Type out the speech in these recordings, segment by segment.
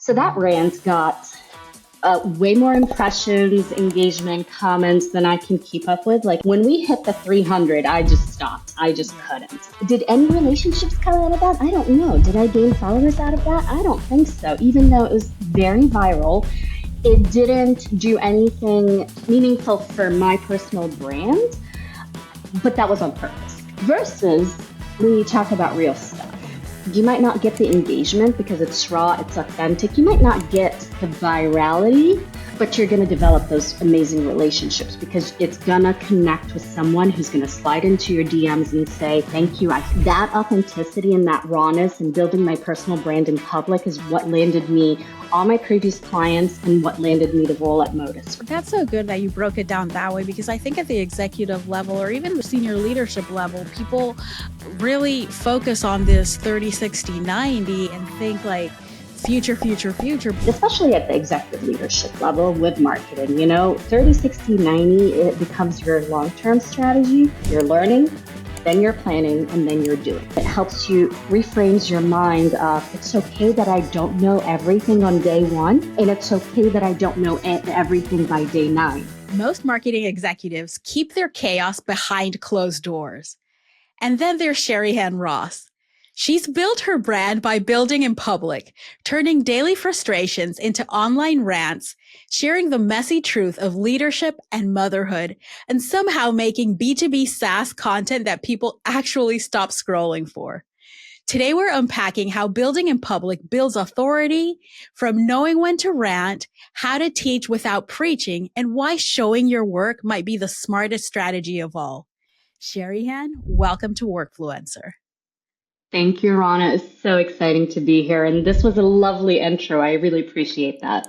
So that rant got way more impressions, engagement, comments than I can keep up with. Like when we hit the 300, I just stopped. I just couldn't. Did any relationships come out of that? I don't know. Did I gain followers out of that? I don't think so. Even though it was very viral, it didn't do anything meaningful for my personal brand, but that was on purpose. Versus when you talk about real stuff. You might not get the engagement because it's raw, it's authentic. You might not get the virality, but you're going to develop those amazing relationships because it's going to connect with someone who's going to slide into your DMs and say, thank you. That authenticity and that rawness and building my personal brand in public is what landed me all my previous clients and what landed me the role at Modus. That's so good that you broke it down that way, because I think at the executive level or even the senior leadership level, people really focus on this 30, 60, 90 and think like future. Especially at the executive leadership level with marketing, 30, 60, 90, it becomes your long-term strategy. You're learning, then you're planning, and then you're doing. It helps you reframes your mind of it's okay that I don't know everything on day one, and it's okay that I don't know everything by day 9. Most marketing executives keep their chaos behind closed doors. And then there's Sherehan Ross. She's built her brand by building in public, turning daily frustrations into online rants, sharing the messy truth of leadership and motherhood, and somehow making B2B SaaS content that people actually stop scrolling for. Today, we're unpacking how building in public builds authority, from knowing when to rant, how to teach without preaching, and why showing your work might be the smartest strategy of all. Sherehan, welcome to Workfluencer. Thank you, Rhona. It's so exciting to be here. And this was a lovely intro. I really appreciate that.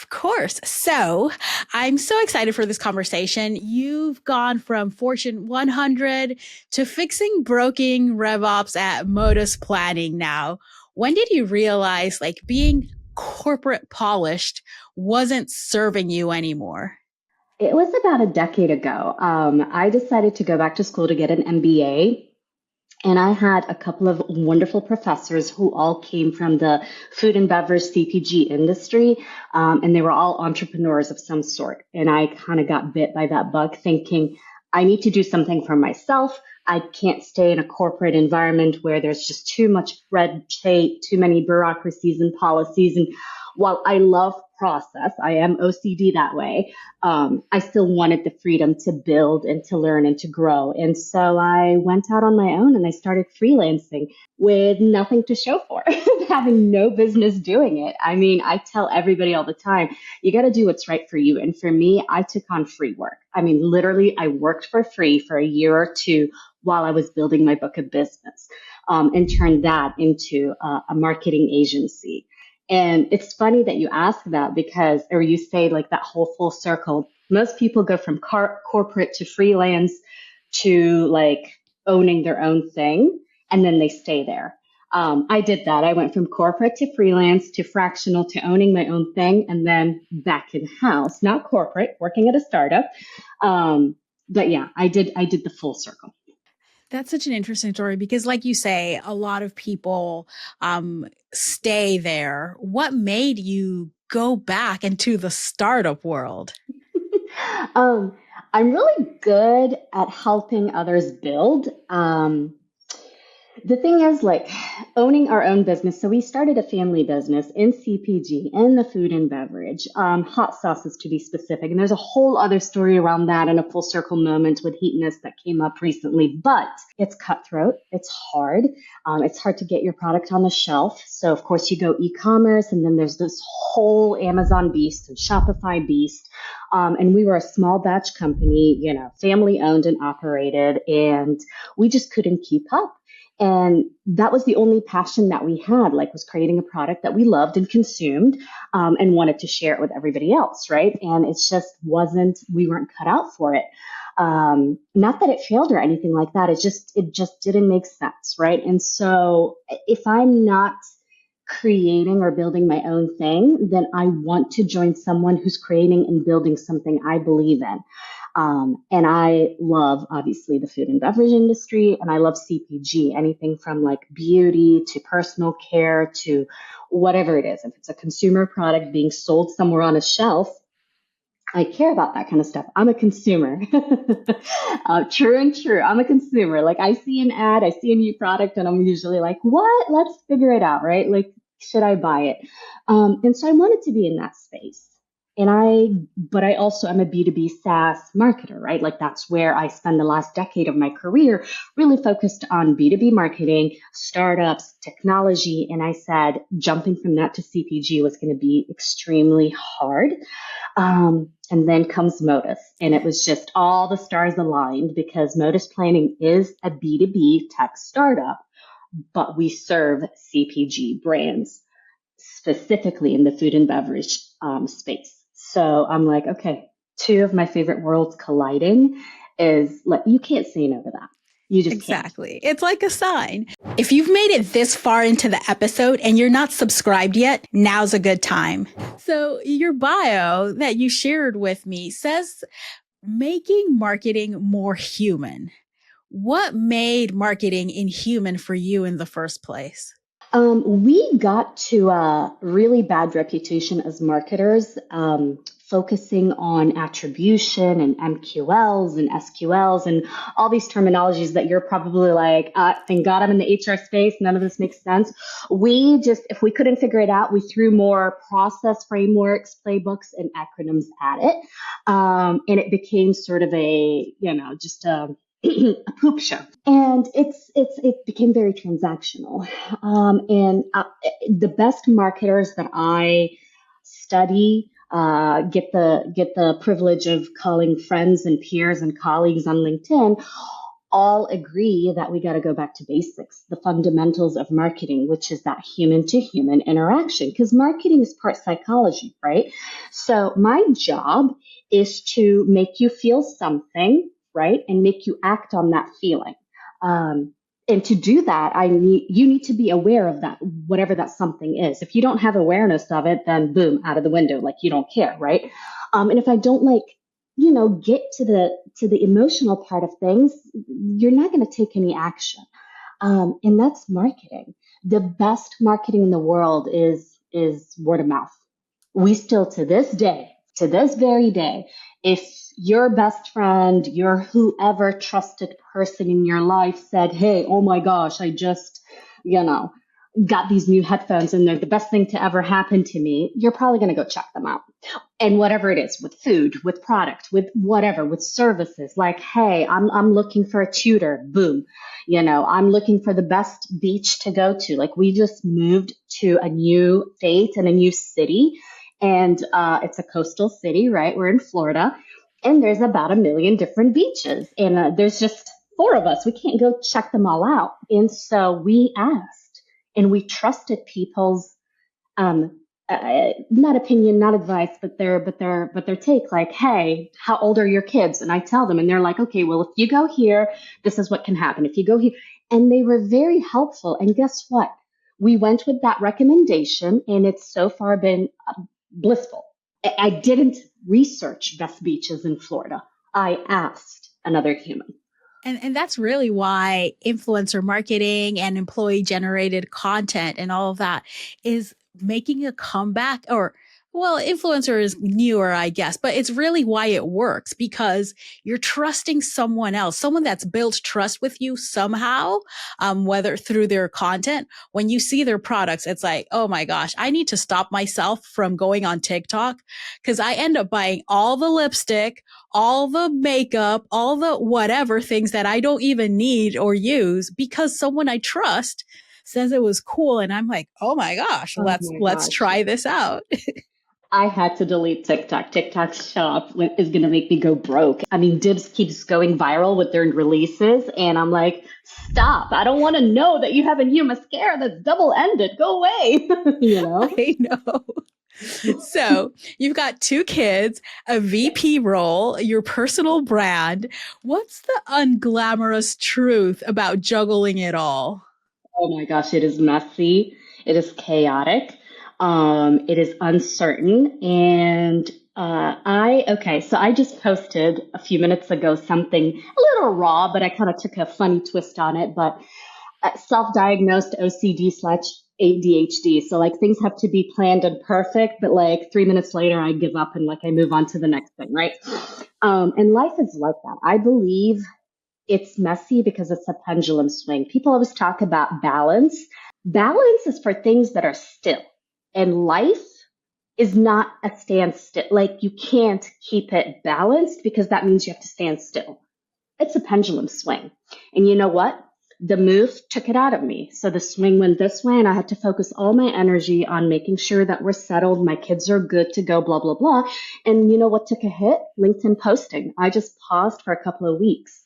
Of course. So I'm so excited for this conversation. You've gone from Fortune 100 to fixing broken RevOps at Modus Planning now. When did you realize being corporate polished wasn't serving you anymore? It was about a decade ago. I decided to go back to school to get an MBA. And I had a couple of wonderful professors who all came from the food and beverage CPG industry, and they were all entrepreneurs of some sort. And I kind of got bit by that bug thinking, I need to do something for myself. I can't stay in a corporate environment where there's just too much red tape, too many bureaucracies and policies. And while I love process, I am OCD that way, I still wanted the freedom to build and to learn and to grow. And so I went out on my own and I started freelancing with nothing to show for it, having no business doing it. I mean, I tell everybody all the time, you got to do what's right for you. And for me, I took on free work. I mean, literally, I worked for free for a year or two while I was building my book of business, and turned that into a marketing agency. And it's funny that you ask that because, or you say that whole full circle. Most people go from corporate to freelance to owning their own thing, and then they stay there. I did that. I went from corporate to freelance to fractional to owning my own thing, and then back in house, not corporate, working at a startup. But yeah, I did the full circle. That's such an interesting story because, like you say, a lot of people stay there. What made you go back into the startup world? I'm really good at helping others build. The thing is, owning our own business. So we started a family business in CPG, in the food and beverage, hot sauces to be specific. And there's a whole other story around that and a full circle moment with Heatness that came up recently. But it's cutthroat. It's hard. It's hard to get your product on the shelf. So of course you go e-commerce, and then there's this whole Amazon beast and Shopify beast. And we were a small batch company, family owned and operated, and we just couldn't keep up. And that was the only passion that we had, was creating a product that we loved and consumed, and wanted to share it with everybody else, right? And it just we weren't cut out for it. Not that it failed or anything like that. It just didn't make sense, right? And so if I'm not creating or building my own thing, then I want to join someone who's creating and building something I believe in. And I love, obviously, the food and beverage industry, and I love CPG, anything from like beauty to personal care to whatever it is. If it's a consumer product being sold somewhere on a shelf, I care about that kind of stuff. I'm a consumer. True and true. I'm a consumer. Like I see an ad, I see a new product, and I'm usually like, what? Let's figure it out, right? Like, should I buy it? And so I wanted to be in that space. But I also am a B2B SaaS marketer, right? Like that's where I spend the last decade of my career really focused on B2B marketing, startups, technology. And I said jumping from that to CPG was going to be extremely hard. And then comes Modus, and it was just all the stars aligned because Modus Planning is a B2B tech startup, but we serve CPG brands specifically in the food and beverage space. So I'm like, okay, two of my favorite worlds colliding is like, you can't say no to that. You just Exactly. It's like a sign. If you've made it this far into the episode and you're not subscribed yet, now's a good time. So your bio that you shared with me says making marketing more human. What made marketing inhuman for you in the first place? We got to a really bad reputation as marketers, focusing on attribution and MQLs and SQLs and all these terminologies that you're probably like, thank God I'm in the HR space. None of this makes sense. We just, if we couldn't figure it out, we threw more process frameworks, playbooks, and acronyms at it. And it became sort of a, just a poop show, and it became very transactional. And the best marketers that I study, get the privilege of calling friends and peers and colleagues on LinkedIn, all agree that we got to go back to basics, the fundamentals of marketing, which is that human to human interaction, because marketing is part psychology, right? So my job is to make you feel something, right? And make you act on that feeling. And to do that, you need to be aware of that, whatever that something is. If you don't have awareness of it, then boom, out of the window, like you don't care, right? And if I don't get to the emotional part of things, you're not going to take any action. And that's marketing. The best marketing in the world is word of mouth. We still, to this day, to this very day, if your best friend, your whoever trusted person in your life said, hey, oh my gosh, I just, got these new headphones and they're the best thing to ever happen to me, you're probably going to go check them out. And whatever it is, with food, with product, with whatever, with services, like, hey, I'm looking for a tutor, boom. I'm looking for the best beach to go to. Like we just moved to a new state and a new city, and it's a coastal city, right? We're in Florida, and there's about 1 million different beaches, and there's just 4 of us. We can't go check them all out. And so we asked, and we trusted people's not opinion, not advice, but their take. Like, hey, how old are your kids? And I tell them, and they're like, okay, well, if you go here, this is what can happen. If you go here, and they were very helpful. And guess what? We went with that recommendation, and it's so far been blissful. I didn't research best beaches in Florida. I asked another human. And that's really why influencer marketing and employee generated content and all of that is making a comeback. Or well, influencer is newer, I guess, but it's really why it works, because you're trusting someone else, someone that's built trust with you somehow, whether through their content. When you see their products, it's like, oh my gosh, I need to stop myself from going on TikTok, because I end up buying all the lipstick, all the makeup, all the whatever things that I don't even need or use because someone I trust says it was cool. And I'm like, oh my gosh, let's try this out. I had to delete TikTok. TikTok's shop is going to make me go broke. I mean, Dibs keeps going viral with their releases, and I'm like, stop. I don't want to know that you have a new mascara that's double-ended. Go away. I know. So you've got 2 kids, a VP role, your personal brand. What's the unglamorous truth about juggling it all? Oh my gosh, it is messy. It is chaotic. It is uncertain. And So I just posted a few minutes ago something a little raw, but I kind of took a funny twist on it. But self-diagnosed OCD slash ADHD. So like things have to be planned and perfect, but like 3 minutes later, I give up and like I move on to the next thing, right? And life is like that. I believe it's messy because it's a pendulum swing. People always talk about balance. Balance is for things that are still, and life is not a standstill. Like you can't keep it balanced because that means you have to stand still. It's a pendulum swing. And you know what? The move took it out of me. So the swing went this way, and I had to focus all my energy on making sure that we're settled. My kids are good to go, blah, blah, blah. And you know what took a hit? LinkedIn posting. I just paused for a couple of weeks.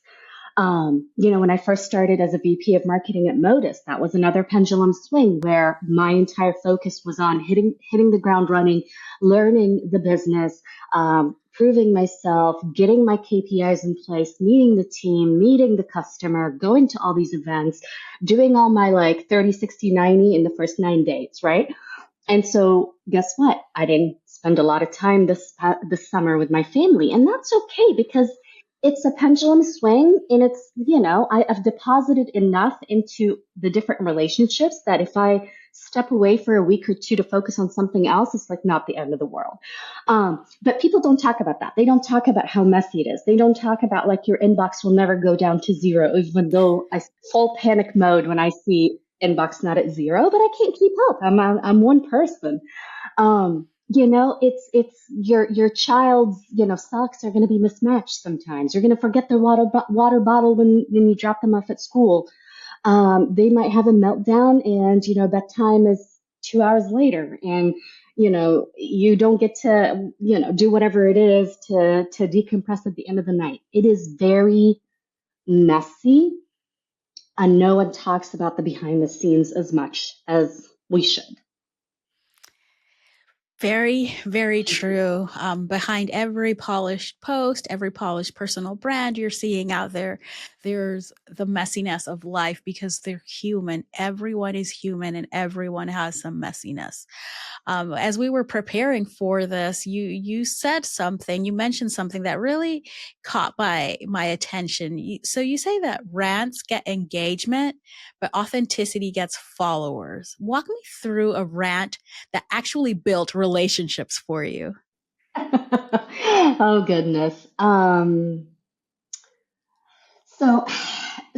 When I first started as a VP of marketing at Modus, that was another pendulum swing where my entire focus was on hitting the ground running, learning the business, proving myself, getting my KPIs in place, meeting the team, meeting the customer, going to all these events, doing all my like 30, 60, 90 in the first 9 days, right? And so guess what? I didn't spend a lot of time this summer with my family, and that's okay because it's a pendulum swing, and I've deposited enough into the different relationships that if I step away for a week or two to focus on something else, it's like not the end of the world. But people don't talk about that. They don't talk about how messy it is. They don't talk about like your inbox will never go down to zero, even though I full panic mode when I see inbox not at zero, but I can't keep up. I'm one person. It's your child's, socks are going to be mismatched sometimes. You're going to forget their water bottle when you drop them off at school. They might have a meltdown, and, bedtime is 2 hours later, and, you don't get to, do whatever it is to decompress at the end of the night. It is very messy, and no one talks about the behind the scenes as much as we should. Very, very true. Behind every polished post, every polished personal brand you're seeing out there, there's the messiness of life because they're human. Everyone is human and everyone has some messiness. As we were preparing for this, you said something, you mentioned something that really caught my attention. So you say that rants get engagement, but authenticity gets followers. Walk me through a rant that actually built relationships for you. Oh goodness. So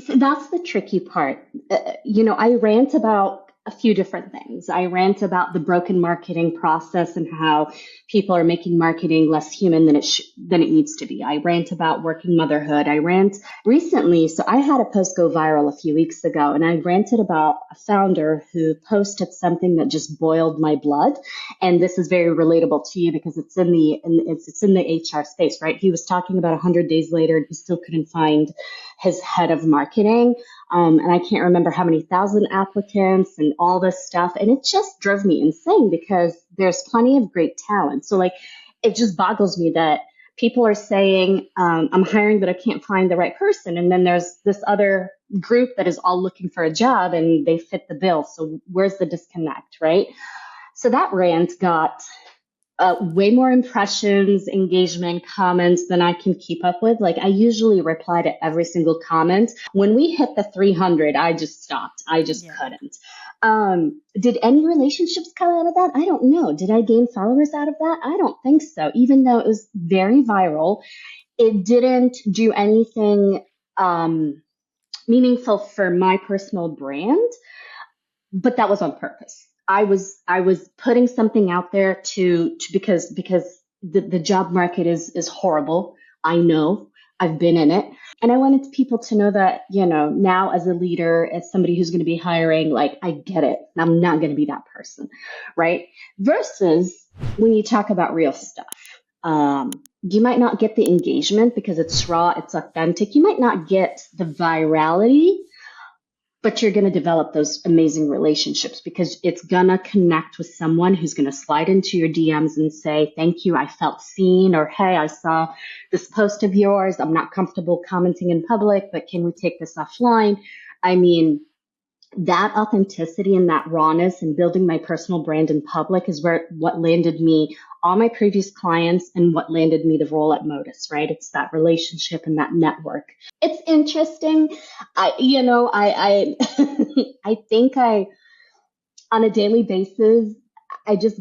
that's the tricky part. I rant about a few different things. I rant about the broken marketing process and how people are making marketing less human than it needs to be. I rant about working motherhood. I rant recently. So I had a post go viral a few weeks ago, and I ranted about a founder who posted something that just boiled my blood. And this is very relatable to you because it's in the HR space, right? He was talking about 100 days later, and he still couldn't find his head of marketing. And I can't remember how many thousand applicants and all this stuff. And it just drove me insane because there's plenty of great talent. So like, it just boggles me that people are saying, I'm hiring, but I can't find the right person. And then there's this other group that is all looking for a job and they fit the bill. So where's the disconnect, right? So that rant got way more impressions, engagement, comments than I can keep up with. Like I usually reply to every single comment. When we hit the 300, I just stopped. I just couldn't. Did any relationships come out of that? I don't know. Did I gain followers out of that? I don't think so. Even though it was very viral, it didn't do anything meaningful for my personal brand, but that was on purpose. I was putting something out there because the job market is horrible. I know. I've been in it. And I wanted people to know that, now as a leader, as somebody who's going to be hiring, like I get it. I'm not going to be that person, right? Versus when you talk about real stuff. You might not get the engagement because it's raw, it's authentic. You might not get the virality, but you're going to develop those amazing relationships because it's going to connect with someone who's going to slide into your DMs and say, thank you, I felt seen, or hey, I saw this post of yours. I'm not comfortable commenting in public, but can we take this offline? I mean, that authenticity and that rawness and building my personal brand in public is what landed me all my previous clients and what landed me the role at Modus, right? It's that relationship and that network. It's interesting. I I think on a daily basis, I just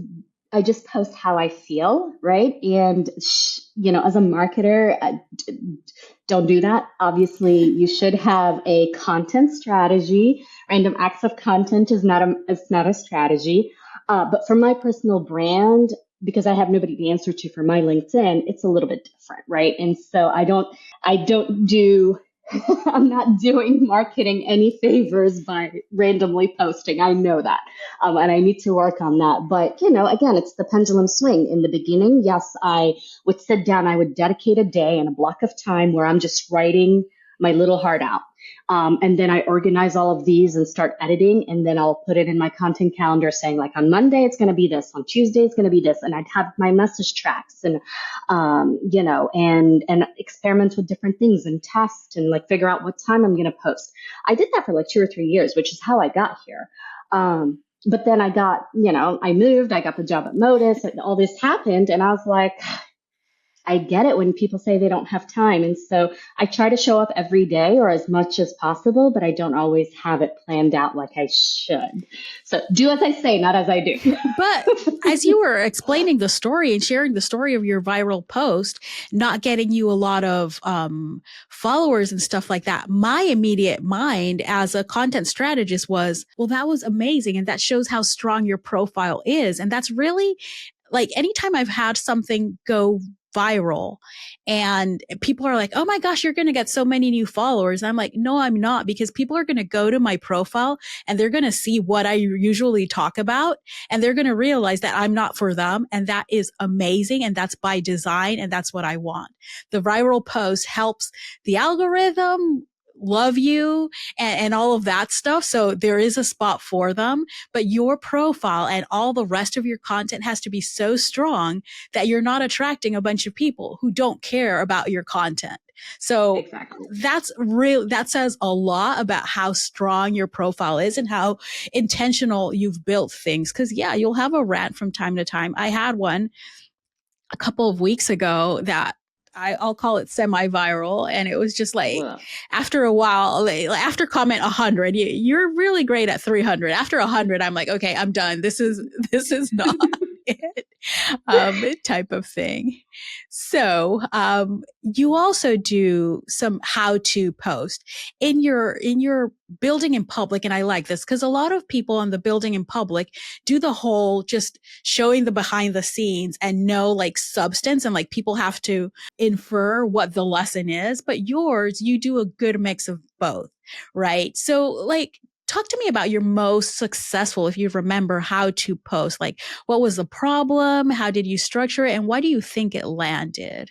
I just post how I feel, right? And as a marketer, don't do that. Obviously, you should have a content strategy. Random acts of content is not a strategy. But for my personal brand, because I have nobody to answer to for my LinkedIn, it's a little bit different, right? And so I don't do I'm not doing marketing any favors by randomly posting. I know that. And I need to work on that. But, again, it's the pendulum swing. In the beginning, yes, I would sit down, I would dedicate a day and a block of time where I'm just writing my little heart out. And then I organize all of these and start editing. And then I'll put it in my content calendar saying, like, on Monday, it's going to be this. On Tuesday, it's going to be this. And I'd have my message tracks and, and experiment with different things and test and like figure out what time I'm going to post. I did that for like 2 or 3 years, which is how I got here. But then I got, I moved, I got the job at Modus, and all this happened. And I was like, I get it when people say they don't have time. And so I try to show up every day or as much as possible, but I don't always have it planned out like I should. So do as I say, not as I do. But as you were explaining the story and sharing the story of your viral post, not getting you a lot of followers and stuff like that, my immediate mind as a content strategist was, well, that was amazing. And that shows how strong your profile is. And that's really like anytime I've had something go viral and people are like, oh my gosh, you're going to get so many new followers. I'm like, no, I'm not, because people are going to go to my profile and they're going to see what I usually talk about. And they're going to realize that I'm not for them. And that is amazing. And that's by design. And that's what I want. The viral post helps the algorithm love you and all of that stuff. So there is a spot for them, but your profile and all the rest of your content has to be so strong that you're not attracting a bunch of people who don't care about your content. So exactly. That says a lot about how strong your profile is and how intentional you've built things. Cause yeah, you'll have a rant from time to time. I had one a couple of weeks ago that I'll call it semi-viral. And it was just like, after a while, after comment 100, you're really great at 300. After 100, I'm like, okay, I'm done. This is not it, type of thing. So, you also do some how-to post in your building in public. And I like this because a lot of people on the building in public do the whole just showing the behind the scenes and no like substance. And like people have to infer what the lesson is, but yours, you do a good mix of both, right? So like, talk to me about your most successful, if you remember, how to post. Like, what was the problem? How did you structure it? And why do you think it landed?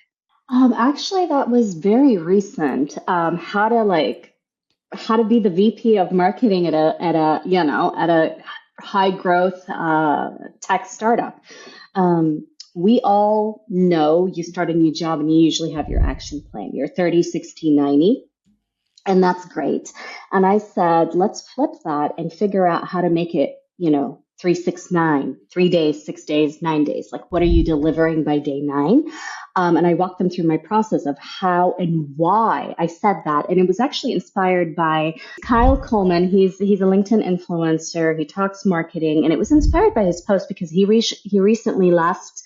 Actually, that was very recent. How to be the VP of marketing at a high growth tech startup. We all know you start a new job and you usually have your action plan, your 30, 60, 90. And that's great. And I said, let's flip that and figure out how to make it, 3, 6, 9, 3 days, 6 days, 9 days. Like, what are you delivering by day 9? And I walked them through my process of how and why I said that. And it was actually inspired by Kyle Coleman. He's a LinkedIn influencer. He talks marketing, and it was inspired by his post because he recently left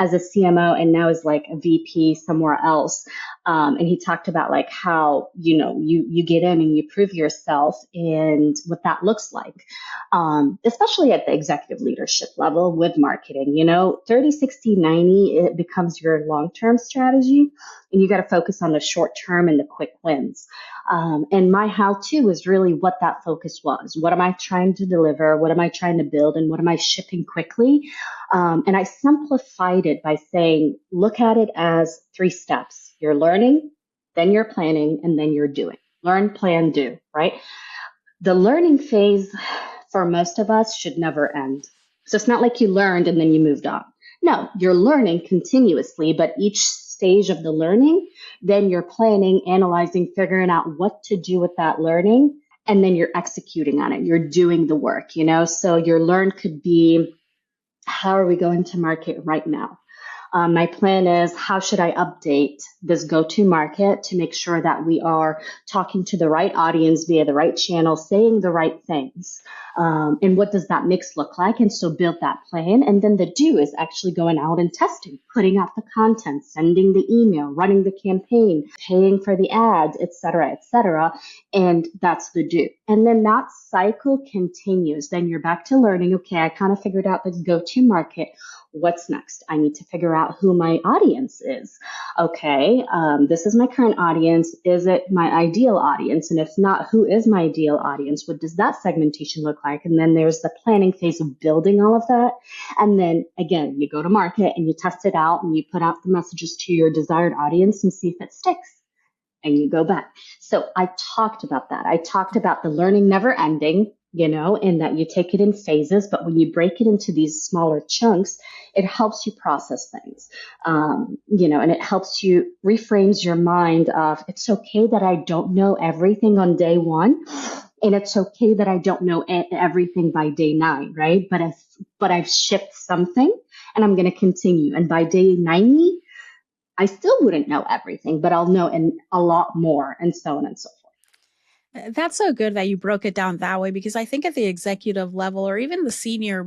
as a CMO and now is like a VP somewhere else. And he talked about like how, you get in and you prove yourself and what that looks like, especially at the executive leadership level with marketing, 30, 60, 90, it becomes your long-term strategy and you got to focus on the short term and the quick wins. And my how-to is really what that focus was. What am I trying to deliver? What am I trying to build? And what am I shipping quickly? And I simplified it by saying, look at it as 3 steps. You're learning, then you're planning, and then you're doing. Learn, plan, do, right? The learning phase for most of us should never end. So it's not like you learned and then you moved on. No, you're learning continuously, but each stage of the learning, then you're planning, analyzing, figuring out what to do with that learning, and then you're executing on it. You're doing the work, you know? So your learn could be, how are we going to market right now? My plan is, how should I update this go-to market to make sure that we are talking to the right audience via the right channel, saying the right things? And what does that mix look like? And so build that plan. And then the do is actually going out and testing, putting out the content, sending the email, running the campaign, paying for the ads, et cetera, et cetera. And that's the do. And then that cycle continues. Then you're back to learning. Okay, I kind of figured out the go-to market. What's next? I need to figure out who my audience is. Okay, this is my current audience. Is it my ideal audience? And if not, who is my ideal audience? What does that segmentation look like? And then there's the planning phase of building all of that. And then again, you go to market and you test it out and you put out the messages to your desired audience and see if it sticks. And you go back. So I talked about that. I talked about the learning never ending, you know, and that you take it in phases. But when you break it into these smaller chunks, it helps you process things, you know, and it helps you reframes your mind of, it's okay that I don't know everything on day one. And it's okay that I don't know everything by day 9, right? But I've shipped something and I'm going to continue. And by day 90, I still wouldn't know everything, but I'll know a lot more, and so on and so forth. That's so good that you broke it down that way, because I think at the executive level or even the senior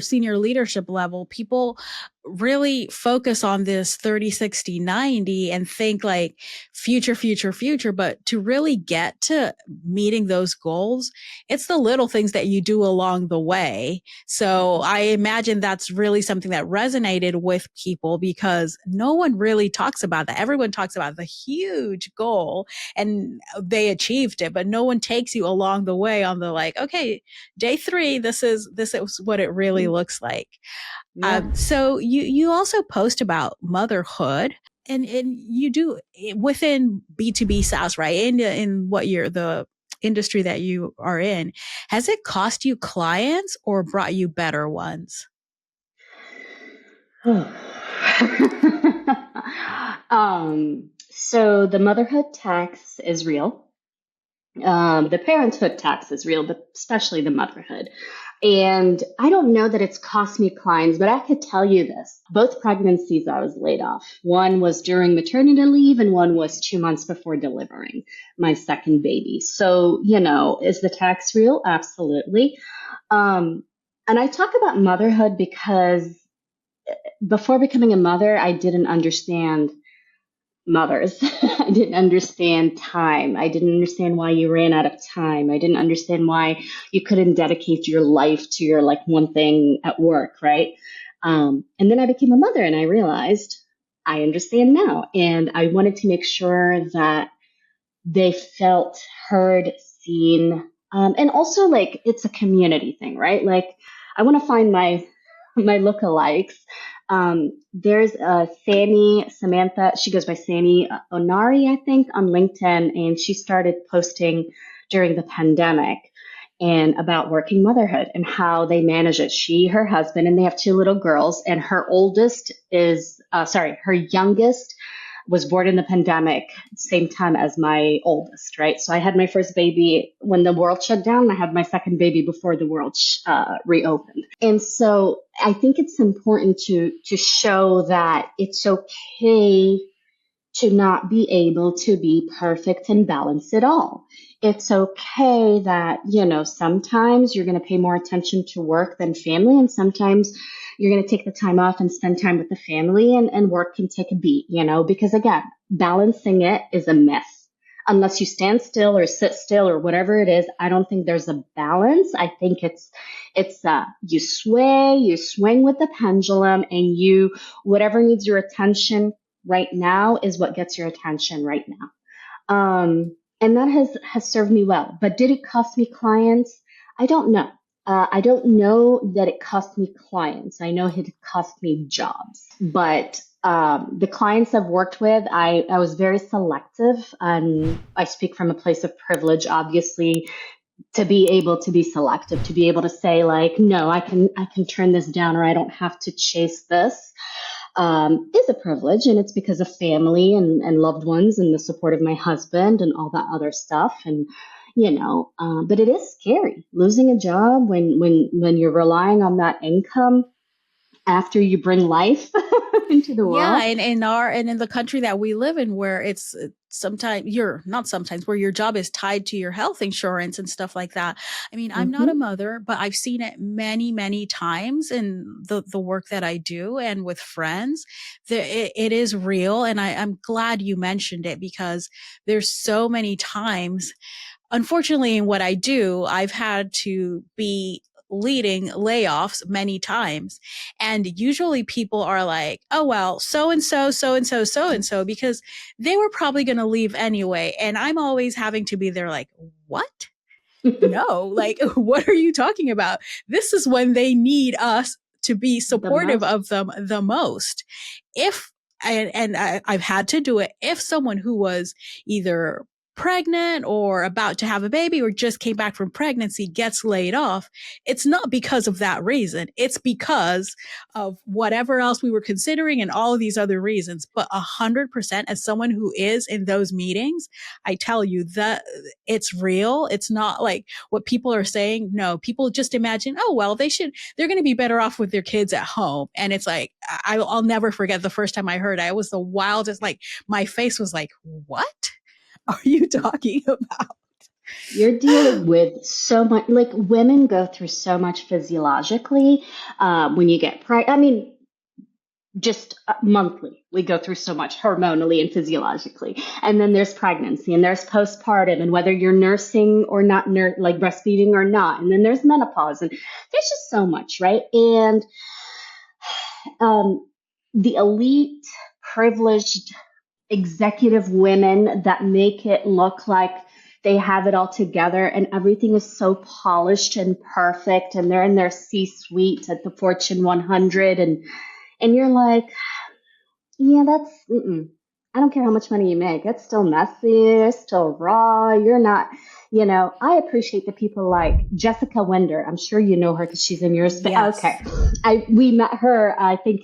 senior leadership level, people really focus on this 30, 60, 90 and think like future, future, future. But to really get to meeting those goals, it's the little things that you do along the way. So I imagine that's really something that resonated with people, because no one really talks about that. Everyone talks about the huge goal and they achieved it, but no one takes you along the way on the like, okay, day 3, this is what it really looks like. Yeah. So you also post about motherhood, and you do within B2B SaaS, right? In what the industry that you are in. Has it cost you clients or brought you better ones? So the motherhood tax is real. The parenthood tax is real, but especially the motherhood. And I don't know that it's cost me clients, but I could tell you this. Both pregnancies, I was laid off. One was during maternity leave and one was 2 months before delivering my second baby. So, you know, is the tax real? Absolutely. And I talk about motherhood because before becoming a mother, I didn't understand mothers. I didn't understand time. I didn't understand why you ran out of time. I didn't understand why you couldn't dedicate your life to your like one thing at work, right? And then I became a mother and I realized I understand now. And I wanted to make sure that they felt heard, seen, and also like it's a community thing, right? Like I want to find my lookalikes. There's Sammy Samantha. She goes by Sammy Onari, I think, on LinkedIn, and she started posting during the pandemic and about working motherhood and how they manage it. She, her husband, and they have 2 little girls, and her her youngest was born in the pandemic, same time as my oldest, right? So I had my first baby when the world shut down. I had my second baby before the world reopened. And so I think it's important to show that it's okay to not be able to be perfect and balance it all. It's okay that, you know, sometimes you're going to pay more attention to work than family, and sometimes you're going to take the time off and spend time with the family, and work can take a beat, you know, because again, balancing it is a myth. Unless you stand still or sit still or whatever it is, I don't think there's a balance. I think it's you swing with the pendulum, and whatever needs your attention right now is what gets your attention right now. And that has served me well. But did it cost me clients? I don't know. I don't know that it cost me clients. I know it cost me jobs. But the clients I've worked with, I was very selective. I speak from a place of privilege, obviously, to be able to be selective, to be able to say like, no, I can turn this down, or I don't have to chase this. Is a privilege, and it's because of family and loved ones and the support of my husband and all that other stuff. And, But it is scary losing a job when you're relying on that income after you bring life into the Yeah, world. and in the country that we live in, where it's sometimes you're not sometimes where your job is tied to your health insurance and stuff like that. I mean, I'm not a Hmm. mother, but I've seen it many times in the work that I do and with friends. It is real, and I'm glad you mentioned it, because there's so many times, unfortunately, in what I do, I've had to be leading layoffs many times. And usually people are like, oh, well, so and so, so and so, so and so, because they were probably going to leave anyway. And I'm always having to be there like, what? No, like, what are you talking about? This is when they need us to be The supportive most. of them the most. If I've had to do it, if someone who was either pregnant or about to have a baby or just came back from pregnancy gets laid off, it's not because of that reason. It's because of whatever else we were considering and all of these other reasons. But 100%, as someone who is in those meetings, I tell you that it's real. It's not like what people are saying. No, people just imagine, oh, well, they're going to be better off with their kids at home. And it's like, I'll never forget the first time I heard it. It was the wildest, like, my face was like, what are you talking about? You're dealing with so much, like women go through so much physiologically when you get pregnant. I mean, just monthly, we go through so much hormonally and physiologically. And then there's pregnancy and there's postpartum and whether you're nursing or not, like breastfeeding or not. And then there's menopause and there's just so much, right? And um, the elite, privileged, executive women that make it look like they have it all together and everything is so polished and perfect and they're in their C-suite at the Fortune 100 and you're like, yeah, that's I don't care how much money you make. It's still messy. It's still raw. You're not, I appreciate the people like Jessica Winder. I'm sure you know her because she's in your space. Okay. Yes. We met her, I think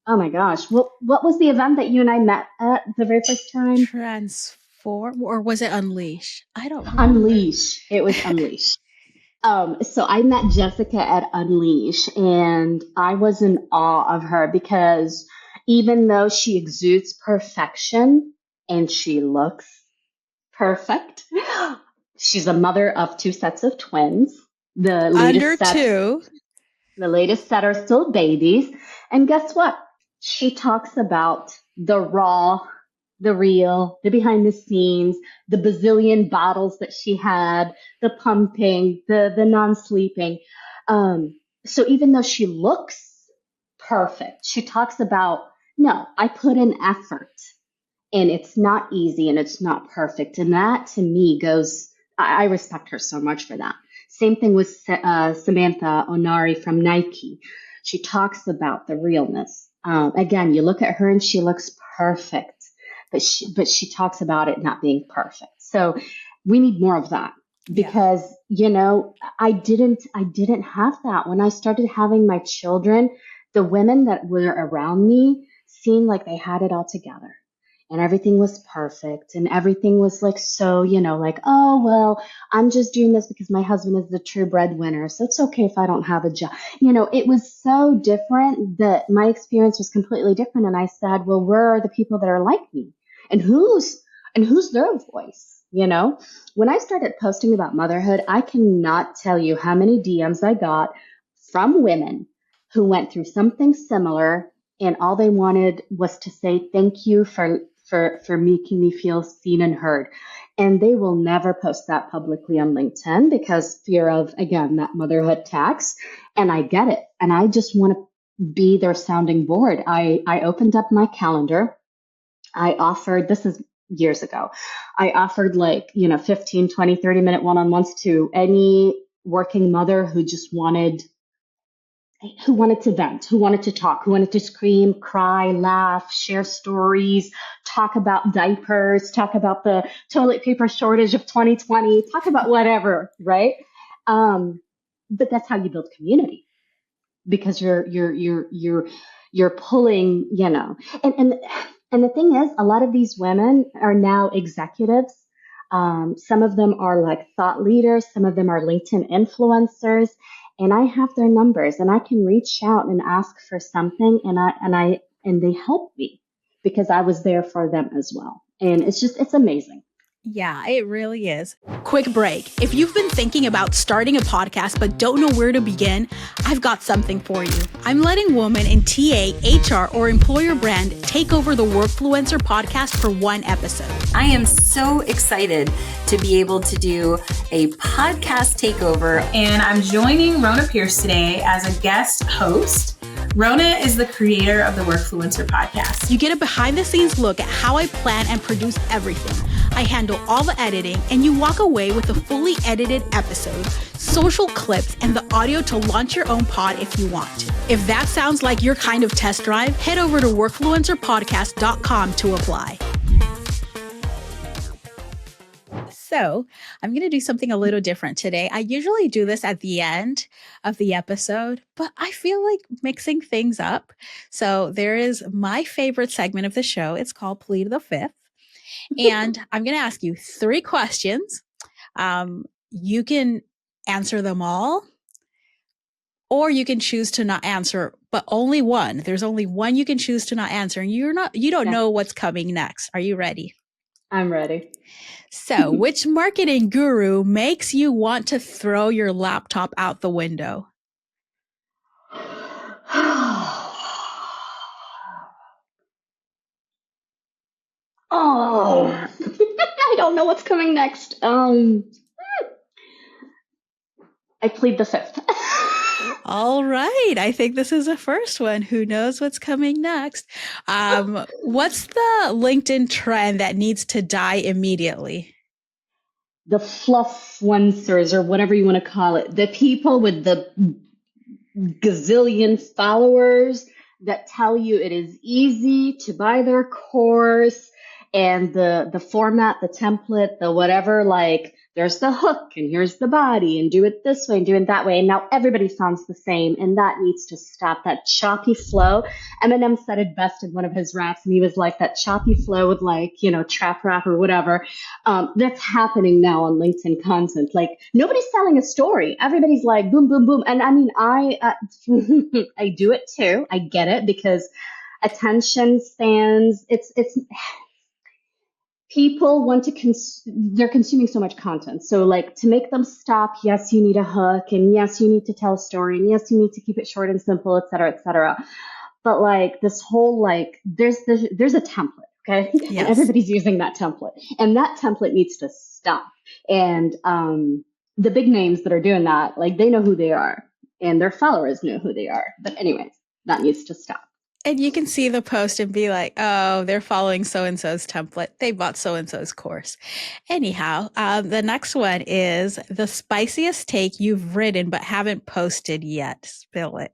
oh my gosh. What was the event that you and I met at the very first time? Transform, or was it Unleash? I don't remember. Unleash. It was Unleash. So I met Jessica at Unleash and I was in awe of her because even though she exudes perfection and she looks perfect, she's a mother of two sets of twins. The Under latest set, two. the latest set are still babies. And guess what? She talks about the raw, the real, the behind the scenes, the bazillion bottles that she had, the pumping, the non-sleeping. So even though she looks perfect, she talks about, no, I put in effort and it's not easy and it's not perfect. And that to me goes, I respect her so much for that. Same thing with Samantha Onari from Nike. She talks about the realness. Again, you look at her and she looks perfect, but she talks about it not being perfect. So we need more of that Yeah. because I didn't have that when I started having my children. The women that were around me seemed like they had it all together and everything was perfect and everything was like so, like, oh well, I'm just doing this because my husband is the true breadwinner, so it's okay if I don't have a job. It was so different that my experience was completely different, and I said, well, where are the people that are like me, and who's their voice? When I started posting about motherhood, I cannot tell you how many DMs I got from women who went through something similar and all they wanted was to say thank you for making me feel seen and heard. And they will never post that publicly on LinkedIn because fear of, again, that motherhood tax. And I get it. And I just want to be their sounding board. I opened up my calendar. I offered, this is years ago, I offered 15, 20, 30-minute one-on-ones to any working mother who wanted to vent, who wanted to talk, who wanted to scream, cry, laugh, share stories, talk about diapers, talk about the toilet paper shortage of 2020, talk about whatever, right? Um, but that's how you build community because you're pulling, and the thing is, a lot of these women are now executives Some of them are like thought leaders. Some of them are LinkedIn influencers. And I have their numbers and I can reach out and ask for something and they help me because I was there for them as well. And it's amazing. Yeah, it really is. Quick break. If you've been thinking about starting a podcast but don't know where to begin, I've got something for you. I'm letting women in TA, HR, or employer brand take over the Workfluencer podcast for one episode. I am so excited to be able to do a podcast takeover. And I'm joining Rhona Pierce today as a guest host. Rhona is the creator of the Workfluencer podcast. You get a behind the scenes look at how I plan and produce everything. I handle all the editing, and you walk away with a fully edited episode, social clips, and the audio to launch your own pod if you want. If that sounds like your kind of test drive, head over to workfluencerpodcast.com to apply. So I'm going to do something a little different today. I usually do this at the end of the episode, but I feel like mixing things up. So there is my favorite segment of the show. It's called Plead the Fifth. And I'm going to ask you 3 questions. You can answer them all, or you can choose to not answer, but only one. There's only one you can choose to not answer, and you don't know what's coming next. Are you ready? I'm ready. So, which marketing guru makes you want to throw your laptop out the window? Oh, I don't know what's coming next. I plead the fifth. All right. I think this is the first one. Who knows what's coming next? What's the LinkedIn trend that needs to die immediately? The fluffluencers, or whatever you want to call it. The people with the gazillion followers that tell you it is easy to buy their course, and the format, the template, the whatever, like there's the hook and here's the body and do it this way and do it that way. And now everybody sounds the same, and that needs to stop. That choppy flow. Eminem said it best in one of his raps, and he was like, that choppy flow with trap rap or whatever. That's happening now on LinkedIn content. Like nobody's telling a story. Everybody's like boom, boom, boom. And I mean, I do it too. I get it because attention spans, it's people want to they're consuming so much content. So like to make them stop, yes, you need a hook, and yes, you need to tell a story, and yes, you need to keep it short and simple, et cetera, et cetera. But like this whole, like there's a template, okay? Yes. And everybody's using that template, and that template needs to stop. And the big names that are doing that, like they know who they are, and their followers know who they are. But anyways, that needs to stop. And you can see the post and be like, oh, they're following so-and-so's template. They bought so-and-so's course. Anyhow, the next one is the spiciest take you've written but haven't posted yet. Spill it.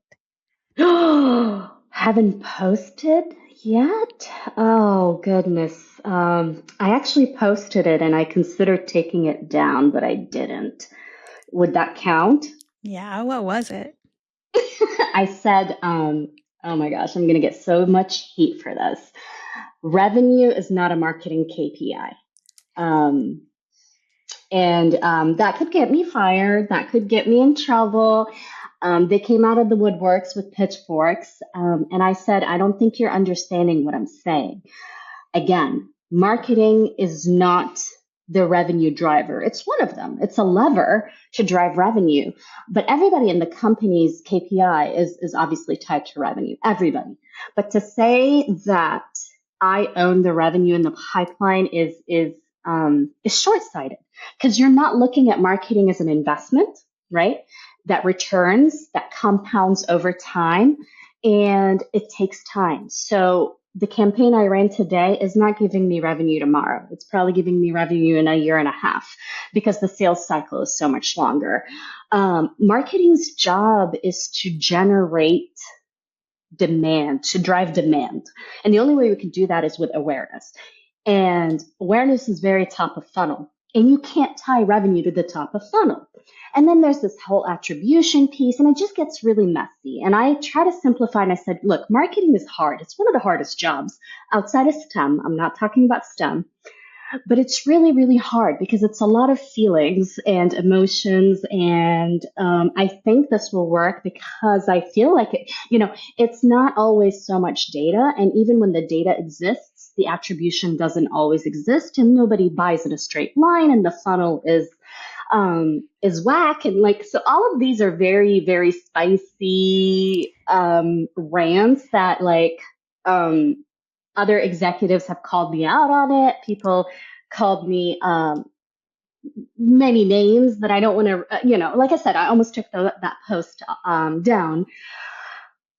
Haven't posted yet? Oh, goodness. I actually posted it and I considered taking it down, but I didn't. Would that count? Yeah, what was it? I said, oh my gosh, I'm going to get so much heat for this. Revenue is not a marketing KPI. That could get me fired. That could get me in trouble. They came out of the woodworks with pitchforks. And I said, I don't think you're understanding what I'm saying. Again, marketing is not the revenue driver. It's one of them. It's a lever to drive revenue. But everybody in the company's KPI is obviously tied to revenue. Everybody. But to say that I own the revenue in the pipeline is short-sighted, because you're not looking at marketing as an investment, right? That returns, that compounds over time, and it takes time. So the campaign I ran today is not giving me revenue tomorrow. It's probably giving me revenue in a year and a half because the sales cycle is so much longer. Marketing's job is to generate demand, to drive demand. And the only way we can do that is with awareness. And awareness is very top of funnel. And you can't tie revenue to the top of funnel. And then there's this whole attribution piece, and it just gets really messy. And I try to simplify, and I said, look, marketing is hard. It's one of the hardest jobs outside of STEM. I'm not talking about STEM. but it's really, really hard because it's a lot of feelings and emotions. And I think this will work because I feel like it's not always so much data. And even when the data exists, the attribution doesn't always exist and nobody buys in a straight line and the funnel is whack. And like, so all of these are very, very spicy rants that other executives have called me out on it. People called me many names that I don't want to, like I said, I almost took that post down.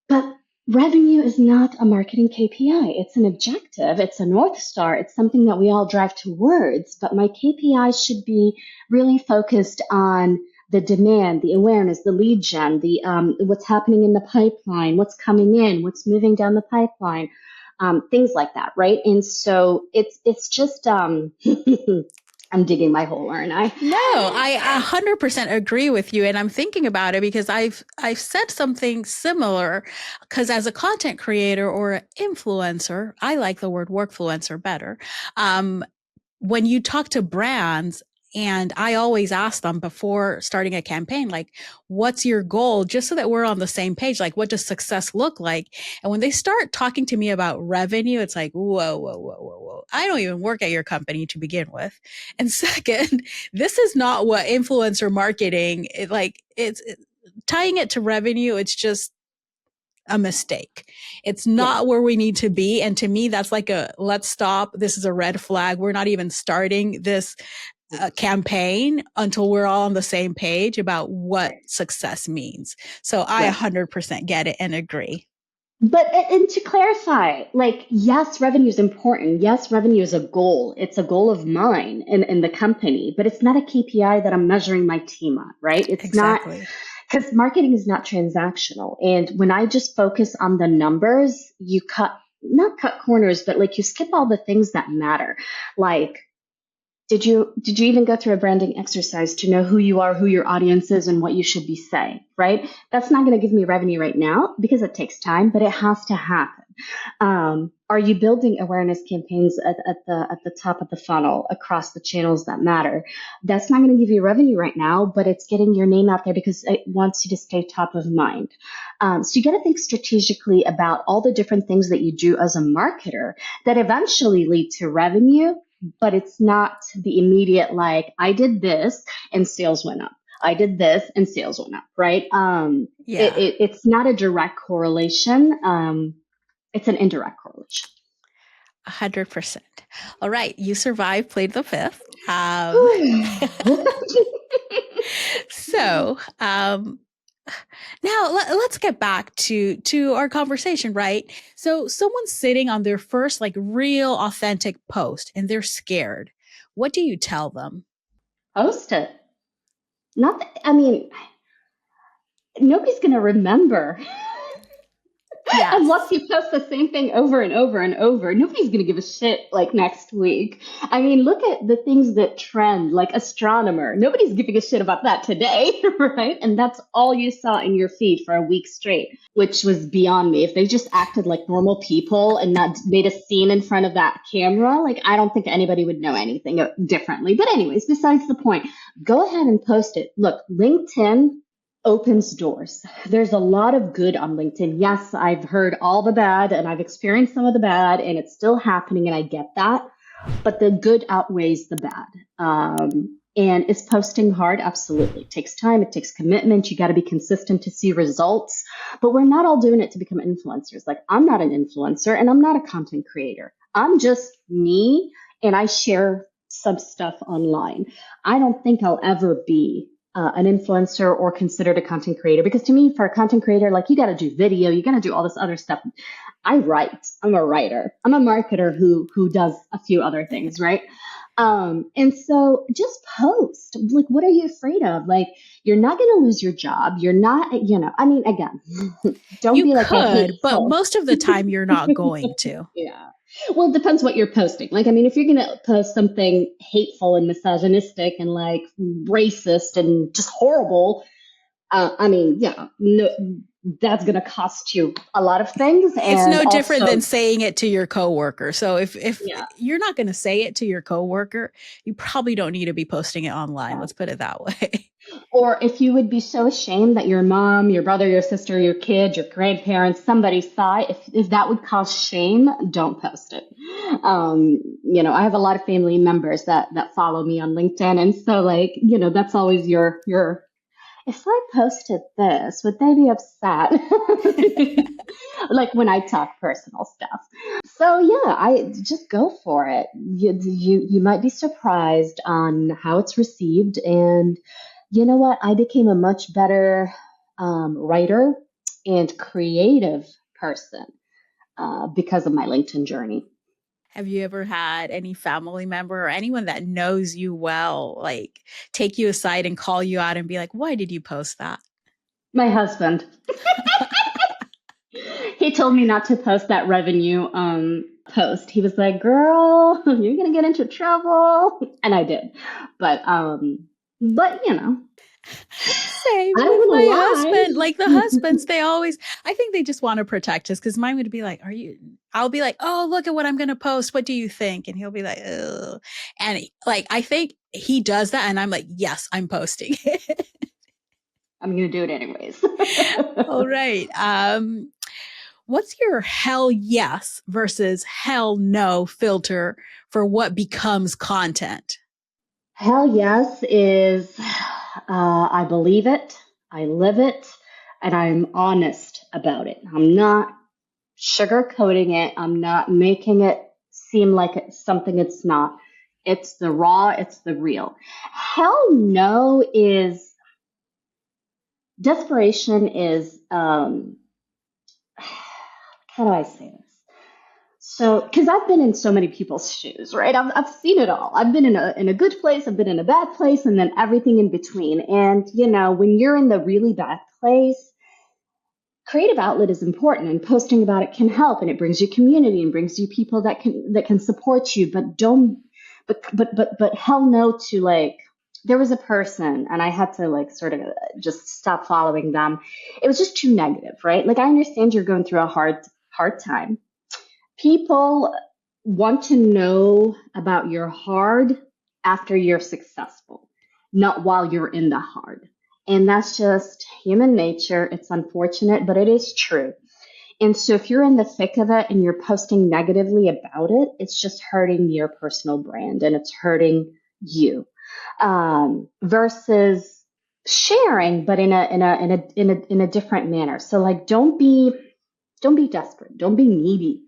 But revenue is not a marketing KPI. It's an objective. It's a North Star. It's something that we all drive towards. But my KPI should be really focused on the demand, the awareness, the lead gen, the what's happening in the pipeline, what's coming in, what's moving down the pipeline, things like that, right? And so it's just I'm digging my hole, aren't I? No, I 100% agree with you. And I'm thinking about it because I've said something similar because as a content creator or an influencer, I like the word workfluencer better. When you talk to brands, and I always ask them before starting a campaign, like, what's your goal? Just so that we're on the same page. Like, what does success look like? And when they start talking to me about revenue, it's like, whoa. I don't even work at your company to begin with. And second, this is not what influencer marketing, it's tying it to revenue. It's just a mistake. It's not where we need to be. And to me, that's like let's stop. This is a red flag. We're not even starting this campaign until we're all on the same page about what success means. So I 100% get it and agree. But and to clarify, like, yes, revenue is important. Yes, revenue is a goal. It's a goal of mine in the company, but it's not a KPI that I'm measuring my team on, right? It's exactly. Not, because marketing is not transactional. And when I just focus on the numbers, you not cut corners, but like you skip all the things that matter. Like, did you even go through a branding exercise to know who you are, who your audience is, and what you should be saying, right? That's not going to give me revenue right now because it takes time, but it has to happen. Are you building awareness campaigns at the top of the funnel across the channels that matter? That's not going to give you revenue right now, but it's getting your name out there because it wants you to stay top of mind. So you got to think strategically about all the different things that you do as a marketer that eventually lead to revenue. But it's not the immediate, like, I did this and sales went up. I did this and sales went up, right? It's not a direct correlation. It's an indirect correlation. 100%. All right. You survived, played the fifth. So, now let's get back to our conversation, right? So someone's sitting on their first like real authentic post and they're scared. What do you tell them? Post it. Nobody's going to remember. Yes. Unless you post the same thing over and over and over, nobody's going to give a shit like next week. I mean, look at the things that trend, like astronomer. Nobody's giving a shit about that today, right? And that's all you saw in your feed for a week straight, which was beyond me. If they just acted like normal people and not made a scene in front of that camera, like I don't think anybody would know anything differently. But anyways, besides the point, go ahead and post it. Look, LinkedIn opens doors. There's a lot of good on LinkedIn. Yes, I've heard all the bad and I've experienced some of the bad and it's still happening and I get that, but the good outweighs the bad. And is posting hard? Absolutely. It takes time. It takes commitment. You got to be consistent to see results, but we're not all doing it to become influencers. Like I'm not an influencer and I'm not a content creator. I'm just me and I share some stuff online. I don't think I'll ever be an influencer or considered a content creator. Because to me, for a content creator, like you got to do video, you got to do all this other stuff. I write. I'm a writer. I'm a marketer who does a few other things, right? And so just post. Like, what are you afraid of? Like, you're not going to lose your job. You're not, again, don't you be like, could, but most of the time you're not going to. Yeah. Well, it depends what you're posting. Like, I mean, if you're going to post something hateful and misogynistic and like racist and just horrible, no, that's going to cost you a lot of things. It's And no different also, than saying it to your coworker. So if yeah. you're not going to say it to your coworker, you probably don't need to be posting it online. Let's put it that way. Or if you would be so ashamed that your mom, your brother, your sister, your kid, your grandparents, somebody saw it, if that would cause shame, don't post it. I have a lot of family members that follow me on LinkedIn. And so like, that's always your, if I posted this, would they be upset? Like when I talk personal stuff. So yeah, I just go for it. You might be surprised on how it's received. And you know what? I became a much better writer and creative person because of my LinkedIn journey. Have you ever had any family member or anyone that knows you well, like take you aside and call you out and be like, why did you post that? My husband. He told me not to post that revenue post. He was like, girl, you're going to get into trouble. And I did. But Same I don't with want my to lie. husband. Like the husbands, I think they just want to protect us because mine would be like, I'll be like, oh, look at what I'm going to post. What do you think? And he'll be like, ugh. And like, I think he does that. And I'm like, yes, I'm posting it. I'm going to do it anyways. All right. What's your hell yes versus hell no filter for what becomes content? Hell yes is I believe it, I live it, and I'm honest about it. I'm not sugarcoating it. I'm not making it seem like it's something it's not. It's the raw, it's the real. Hell no is desperation is how do I say this? So, because I've been in so many people's shoes, right? I've seen it all. I've been in a good place, I've been in a bad place, and then everything in between. And when you're in the really bad place, creative outlet is important, and posting about it can help, and it brings you community and brings you people that can support you. But hell no to like. There was a person, and I had to like sort of just stop following them. It was just too negative, right? Like I understand you're going through a hard time. People want to know about your hard after you're successful, not while you're in the hard. And that's just human nature. It's unfortunate, but it is true. And so if you're in the thick of it and you're posting negatively about it, it's just hurting your personal brand and it's hurting you. Versus sharing, but in a different manner. So like, don't be desperate. Don't be needy.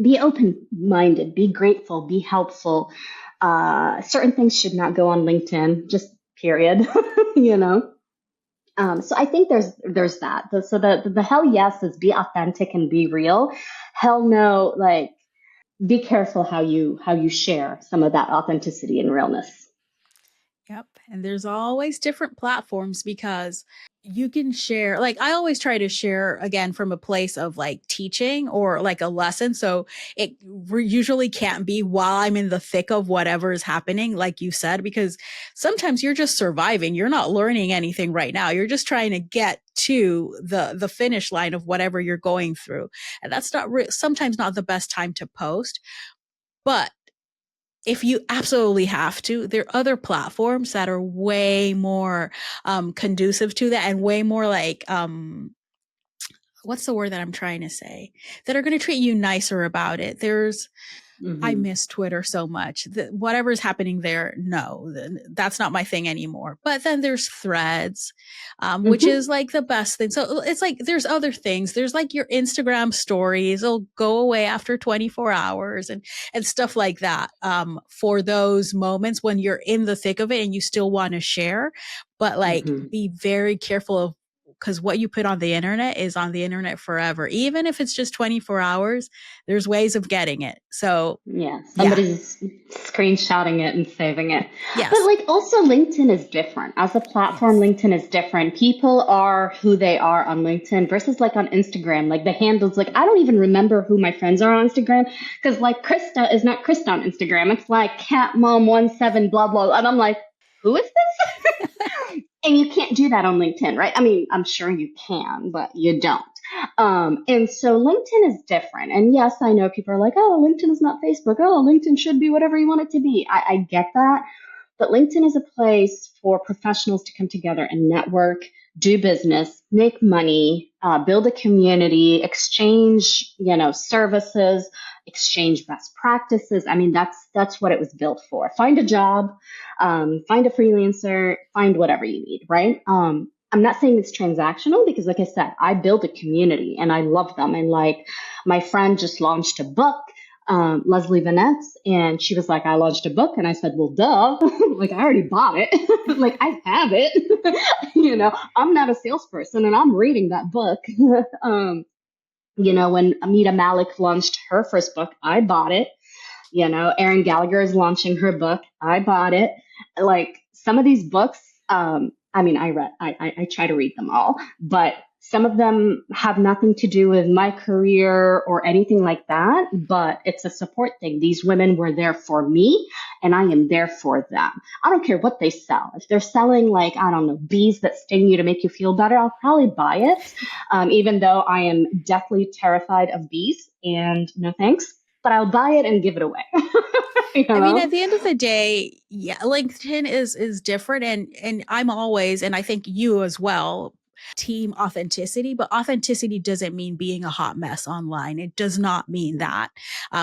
Be open-minded, be grateful, be helpful. Certain things should not go on LinkedIn, just period, So I think there's that. So the hell yes is be authentic and be real. Hell no, like be careful how you share some of that authenticity and realness. Yep. And there's always different platforms because you can share, like I always try to share again from a place of like teaching or like a lesson. So it usually can't be while I'm in the thick of whatever is happening, like you said, because sometimes you're just surviving. You're not learning anything right now. You're just trying to get to the finish line of whatever you're going through. And that's not sometimes not the best time to post, but if you absolutely have to, there are other platforms that are way more conducive to that and way more like, what's the word that I'm trying to say? That are going to treat you nicer about it. I miss Twitter so much. Whatever's happening there, no, that's not my thing anymore. But then there's Threads, which is like the best thing. So it's like there's other things. There's like your Instagram stories. It'll go away after 24 hours and stuff like that for those moments when you're in the thick of it and you still want to share. But like be very careful of because what you put on the internet is on the internet forever. Even if it's just 24 hours, there's ways of getting it. So somebody's screenshotting it and saving it. Yes. But like also LinkedIn is different. As a platform, LinkedIn is different. People are who they are on LinkedIn versus like on Instagram. Like the handles, like I don't even remember who my friends are on Instagram because like Krista is not Krista on Instagram. It's like catmom17 blah, blah. And I'm like, who is this? And you can't do that on LinkedIn, right? I mean, I'm sure you can, but you don't. And so LinkedIn is different. And yes, I know people are like, oh, LinkedIn is not Facebook. Oh, LinkedIn should be whatever you want it to be. I get that. But LinkedIn is a place for professionals to come together and network, do business, make money, build a community, exchange, services, exchange best practices. I mean, that's what it was built for. Find a job, find a freelancer, find whatever you need, right? I'm not saying it's transactional because, like I said, I build a community and I love them. And like my friend just launched a book, Leslie Vanetz, and she was like, I launched a book. And I said, well, duh, like I already bought it. Like I have it, I'm not a salesperson and I'm reading that book. When Amita Malik launched her first book, I bought it. Erin Gallagher is launching her book. I bought it. Like some of these books, I try to read them all, but some of them have nothing to do with my career or anything like that, but it's a support thing. These women were there for me and I am there for them. I don't care what they sell. If they're selling bees that sting you to make you feel better, I'll probably buy it. Even though I am deathly terrified of bees and no thanks, but I'll buy it and give it away. I mean, at the end of the day, yeah, LinkedIn is different. And I'm always, and I think you as well, team authenticity, but authenticity doesn't mean being a hot mess online. It does not mean that.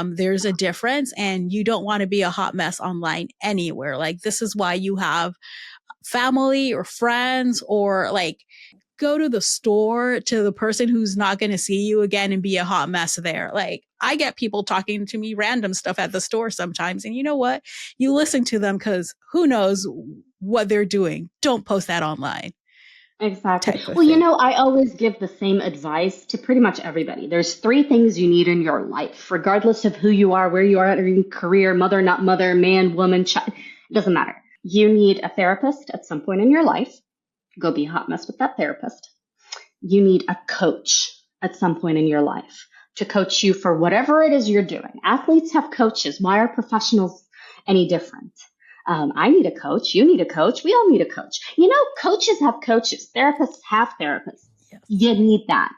There's a difference, and you don't want to be a hot mess online anywhere. Like this is why you have family or friends, or like go to the store to the person who's not going to see you again and be a hot mess there. Like I get people talking to me random stuff at the store sometimes. And you know what? You listen to them because who knows what they're doing. Don't post that online. Exactly. Well, I always give the same advice to pretty much everybody. There's 3 things you need in your life, regardless of who you are, where you are in your career, mother, not mother, man, woman, child. It doesn't matter. You need a therapist at some point in your life. Go be a hot mess with that therapist. You need a coach at some point in your life to coach you for whatever it is you're doing. Athletes have coaches. Why are professionals any different? I need a coach. You need a coach. We all need a coach. Coaches have coaches. Therapists have therapists. Yes. You need that.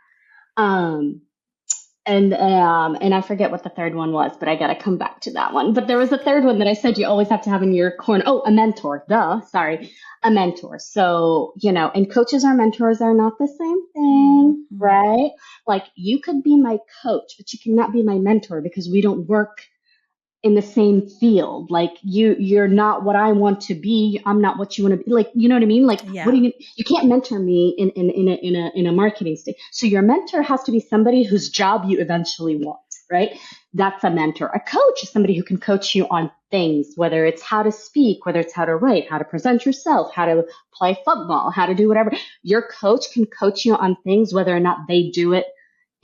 And I forget what the third one was, but I got to come back to that one. But there was a third one that I said you always have to have in your corner. Oh, a mentor. A mentor. So, and coaches or mentors are not the same thing, right? Like you could be my coach, but you cannot be my mentor because we don't work in the same field. Like you're not what I want to be. I'm not what you want to be. Like, you know what I mean? Like, yeah. You can't mentor me in a marketing stage. So your mentor has to be somebody whose job you eventually want, right? That's a mentor. A coach is somebody who can coach you on things, whether it's how to speak, whether it's how to write, how to present yourself, how to play football, how to do whatever. Your coach can coach you on things, whether or not they do it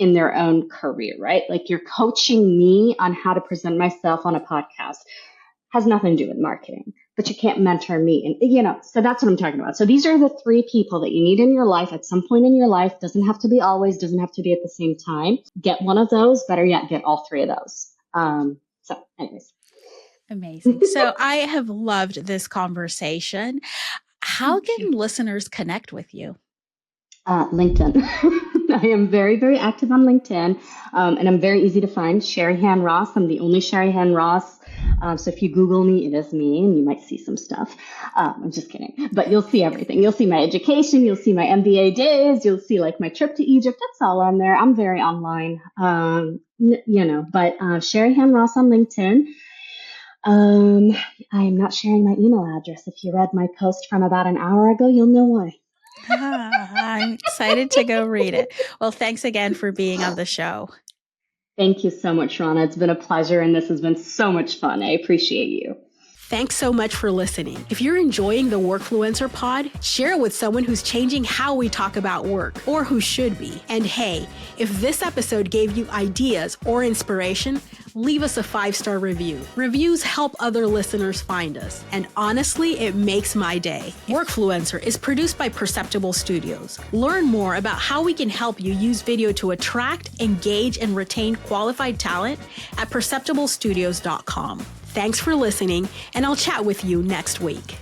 in their own career, right? Like you're coaching me on how to present myself on a podcast. Has nothing to do with marketing, but you can't mentor me. And, so that's what I'm talking about. So these are the 3 people that you need in your life at some point in your life. Doesn't have to be always, doesn't have to be at the same time. Get one of those, better yet, get all 3 of those. So anyways. Amazing. So I have loved this conversation. How can listeners connect with you? LinkedIn. I am very, very active on LinkedIn, and I'm very easy to find. Sherehan Ross. I'm the only Sherehan Ross. So if you Google me, it is me, and you might see some stuff. I'm just kidding, but you'll see everything. You'll see my education. You'll see my MBA days. You'll see like my trip to Egypt. That's all on there. I'm very online, but Sherehan Ross on LinkedIn. I am not sharing my email address. If you read my post from about an hour ago, you'll know why. I'm excited to go read it. Well, thanks again for being on the show. Thank you so much, Rhona. It's been a pleasure, and this has been so much fun. I appreciate you. Thanks so much for listening. If you're enjoying the Workfluencer pod, share it with someone who's changing how we talk about work, or who should be. And hey, if this episode gave you ideas or inspiration, leave us a 5-star review. Reviews help other listeners find us, and honestly, it makes my day. Workfluencer is produced by Perceptible Studios. Learn more about how we can help you use video to attract, engage, and retain qualified talent at perceptiblestudios.com. Thanks for listening, and I'll chat with you next week.